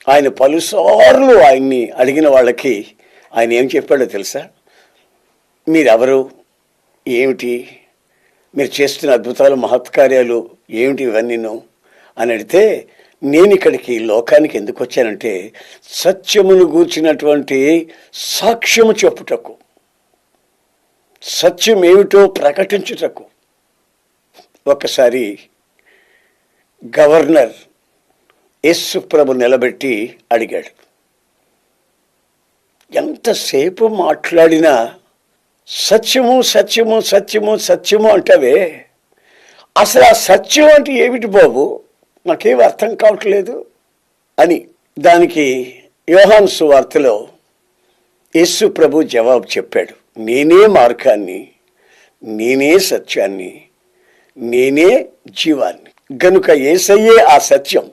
ఆయన పలుసార్లు ఆయన్ని అడిగిన వాళ్ళకి ఆయన ఏం చెప్పాడో తెలుసా? మీరెవరు, ఏమిటి, మీరు చేస్తున్న అద్భుతాలు మహత్కార్యాలు ఏమిటి ఇవన్నీను అని అడిగితే, నేను ఇక్కడికి లోకానికి ఎందుకు వచ్చానంటే సత్యమును గూర్చినటువంటి సాక్ష్యము చెప్పుటకు, సత్యం ఏమిటో ప్రకటించుటకు. ఒకసారి గవర్నర్ యేసు ప్రభు నిలబెట్టి అడిగాడు, ఎంతసేపు మాట్లాడినా సత్యము సత్యము సత్యము సత్యము అంటావే, అసలు ఆ సత్యం అంటే ఏమిటి బాబు, నాకేం అర్థం కావట్లేదు అని. దానికి యోహాను సువార్తలో యేసు ప్రభు జవాబు చెప్పాడు, నేనే మార్గాన్ని, నేనే సత్యాన్ని, నేనే జీవాన్ని. గనుక యేసయ్యే ఆ సత్యం.